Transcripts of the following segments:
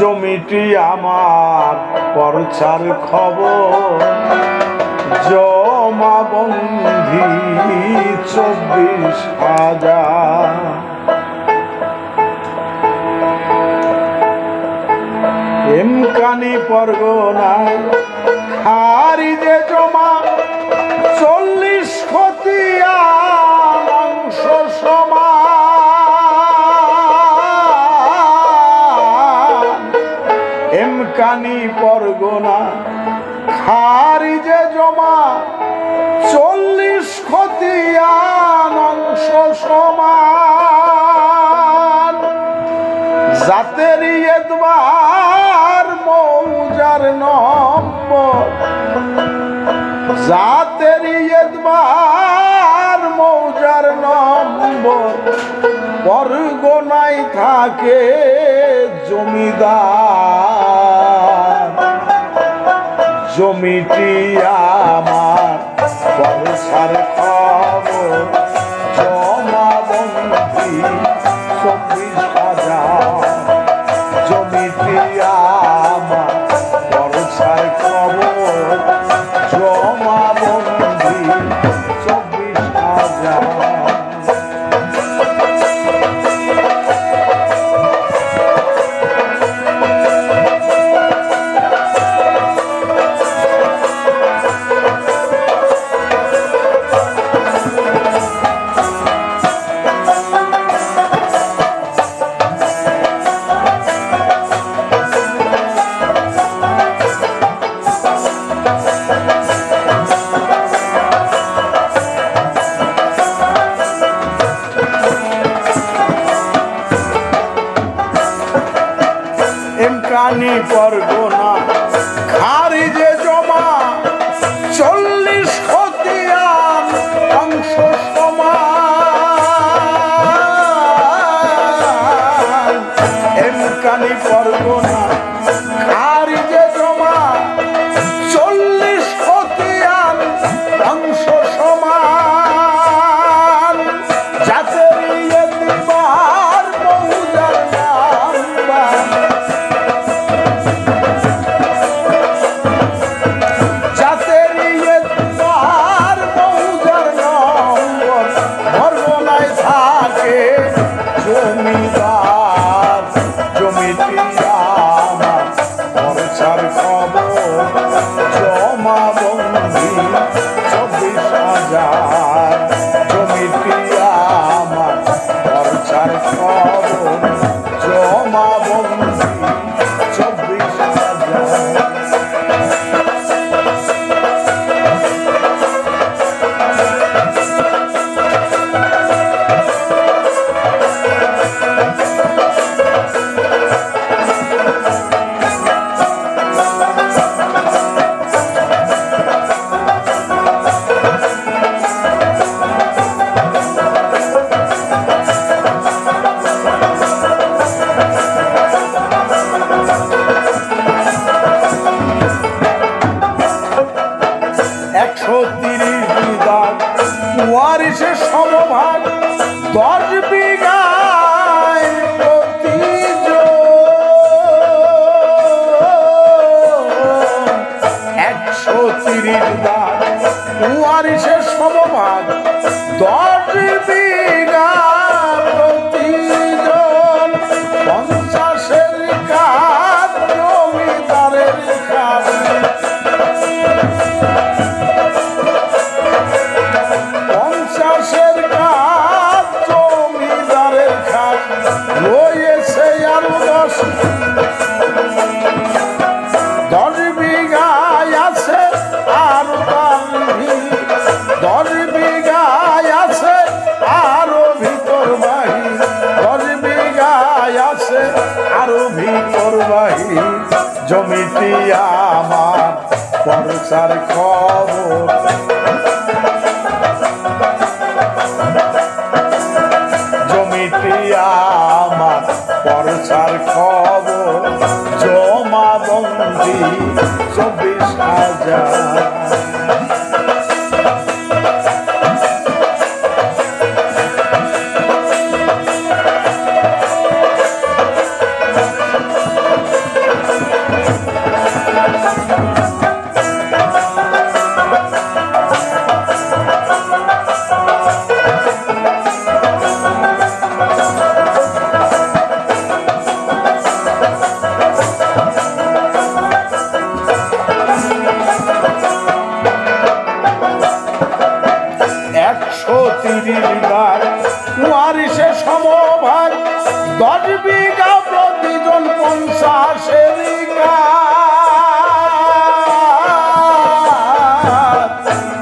জমিটি আমার পরচার খবর জমাবন্ধি 24,000 এমকানি পরগনা খারিজে জমা 40 খতিয়ান অংশ সমান এমকানি পরগনা খারিজে জমা 40 খতিয়ান অংশ সমান জাতের এতবার মৌজার নম্বর জাতের এতবার মৌজার নম্বর পরগনায় থাকে জমিদার জমিটি আমার পরচার খবর জমাবন্ধি 24,000 জমিটি আমার পরচার খবর জমাবন্ধি 24,000 এমকানি পরগনা খারিজে জমা 40 খতিয়ান অংশ সমান এমকানি পরগনা খারিজে জমা 40 খতিয়ান অংশ সমান জাতের এতবার মৌজার নাম্বার জমিদার জমিটি আমার পরচার খবর জমাবন্ধি 24,000 জমিটি আমার পরচার খবর জমাবন্ধি 24,000 130 বিঘা ওয়ারিশের সমভাগ 10 বিঘায় প্রতিজন 130 ভাগ ওয়ারিশের সমভাগ 10 বিঘা প্রতিজন 50-এর কাজ জমিদারের কাজ 50-এর কাজ জমিদারের কাজ রয়েছে আরো 10 বিঘায় আছে আরো 10 বিঘায় আছে আরো ভিতর বাহির 10 বিঘায় আছে আরো ভিতর বাহির জমিটি আমার পরচার খবর জমিটি আমার পরচার খবর জমাবন্ধি 24,000 130 10 বিঘা প্রতিজন 50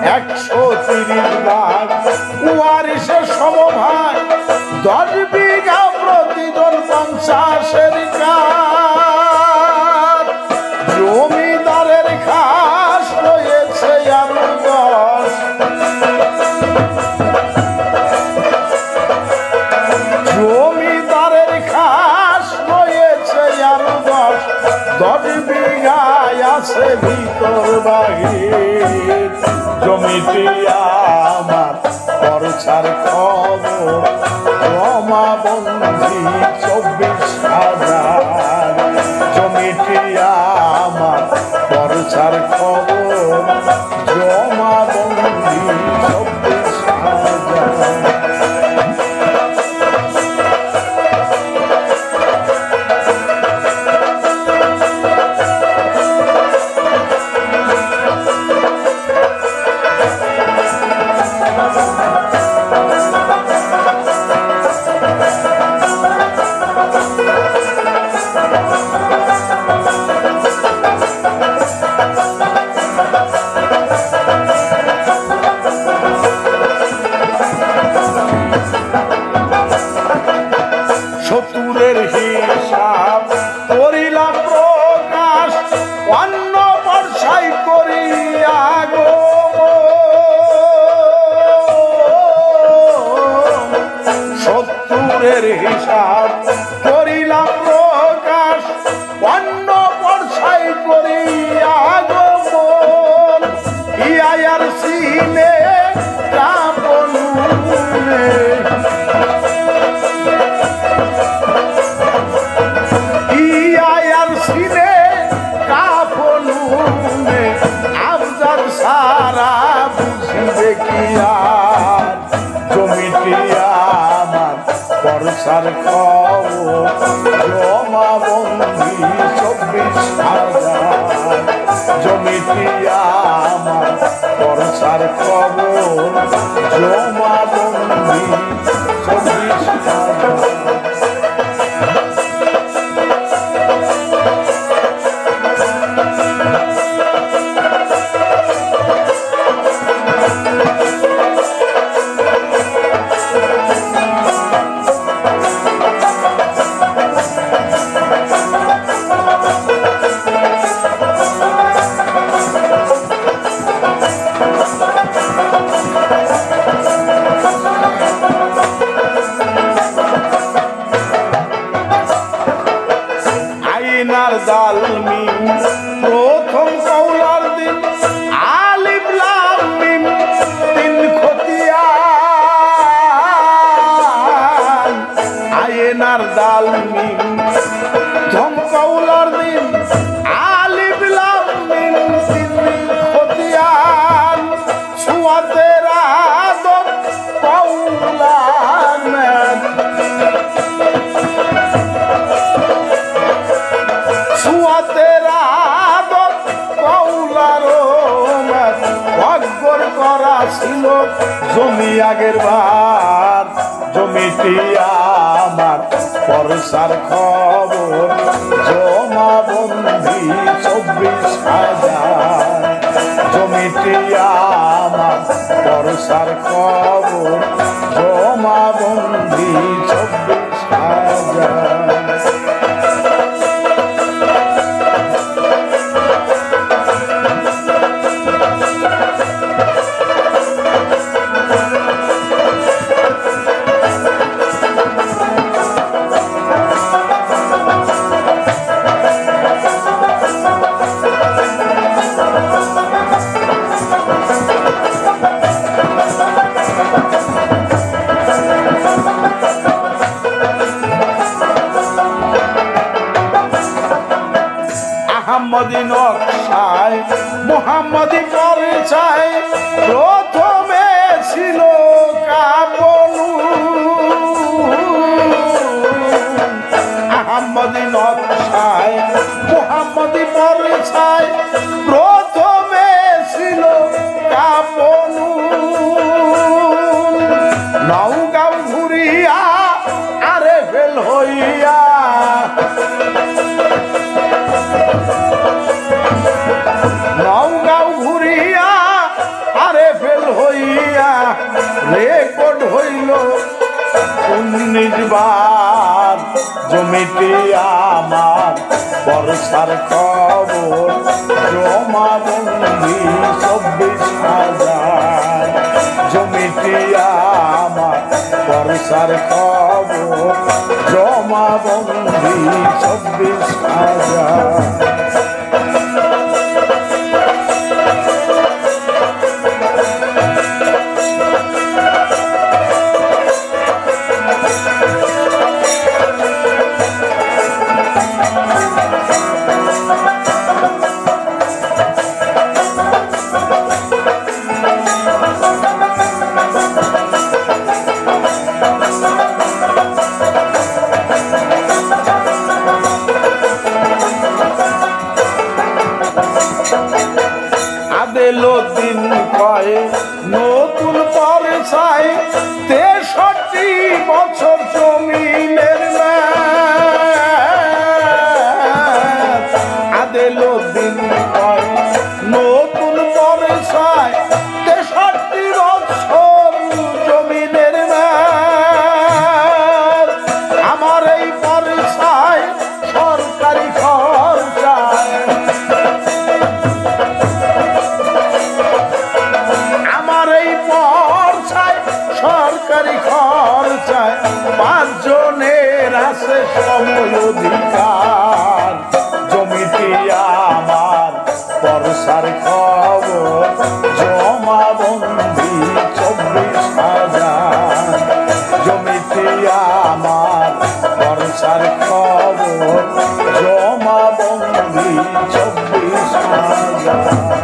130 ভাগ ওয়ারিশের সমভাগ 10 বিঘা প্রতিজন 50 জমিদারের খাস রয়েছে আরো 10 জমিদারের খাস রয়েছে আরো 10 বিঘায় আছে ভিতর বাহির জমিটি আমার খরচার খবর জমাবন্দি 24,000 জমিটি আমার খরচার খবর জমাবন্দি 24,000 হিসাব করিলাম প্রকাশ অন্য বর্ষাই করিয়া গো 70 হিসাব করিলাম প্রকাশ অন্য বর্ষাই করিয়া গো ইয়ার সিনে কাপনুনে সারা বুঝিবে কি আর জমিটি আমার বর্ষার খবর জমাবন্দি 24,000 জমিটি আমার বর্ষার খবর জমাবন্দি 24,000 জালমি প্রথম কওলার দিন আলিফ লাম মিম 3 খতিয়ান আয়েনার জালমি প্রথম কওলার দিন আলিফ লাম মিম 3 খতিয়ান সুয়াতের আদব কওলান সুয়াতেরা আদত কওলার ভাগ্যর করা ছিল জমি আগের বার জমিটি আমার বর্ষার খবর জমাবন্দি 24,000 জমিটি আমার বর্ষার খবর জমাবন্দি 24,000 মোহাম্মদী নকশায় মোহাম্মদী পরিচয় প্রথমে ছিল কাবনু আহমদী নকশায় মোহাম্মদী পরিচয় প্রথমে ছিল কাবনু নওগাঁও ঘুরিয়া আরে ফেল হইয়া নওগাঁও ঘুরিয়া আরে ফেল হইয়া রেকর্ড হইল 19 বার জমিটি আমার বর্ষার খবর জমা বন্দি 24,000 জমিটি আমার বর্ষার খবর জমা বন্দি 24,000 আদেলো দিন কয় নতুন পরছাই 63 বছর জমিনের ম্যাচ আদেলো দিন কয় নতুন পরছাই 63 বছর জমিনের ম্যাচ আমার এই পরছাই সরকারি খরচায় সরকারি খরচায় 5 জনের আছে সময় অধিকার জমিটি আমার বর্ষার খবর জমা বন্দি 24,000 জমিটি আমার বর্ষার খবর জমা বন্দি 24,000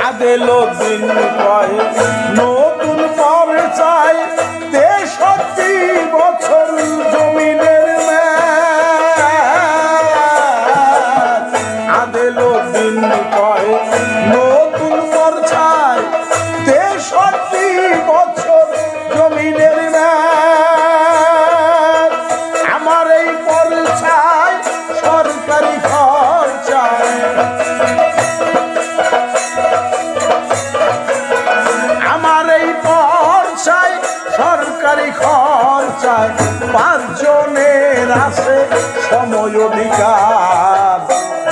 আদেলো দিন কয় নতুন পরছাই 63 বছর জমিনের ম্যাচ আদেলো দিন কয় নতুন পরছাই 63 বছর জমিনের ম্যাচ আমার এই পরছাই সরকারি খরচায় আমার এই পরছাই সরকারি খরচায় 5 জনের আছে সময় অধিকার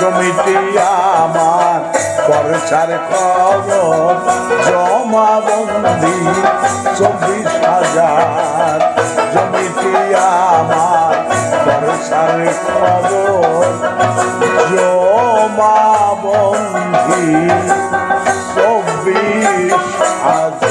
জমিটি আমার বর্ষার খবর জমা বন্দি 24,000 জমিটি আমার বর্ষার খবর জমা বন্দি 24,000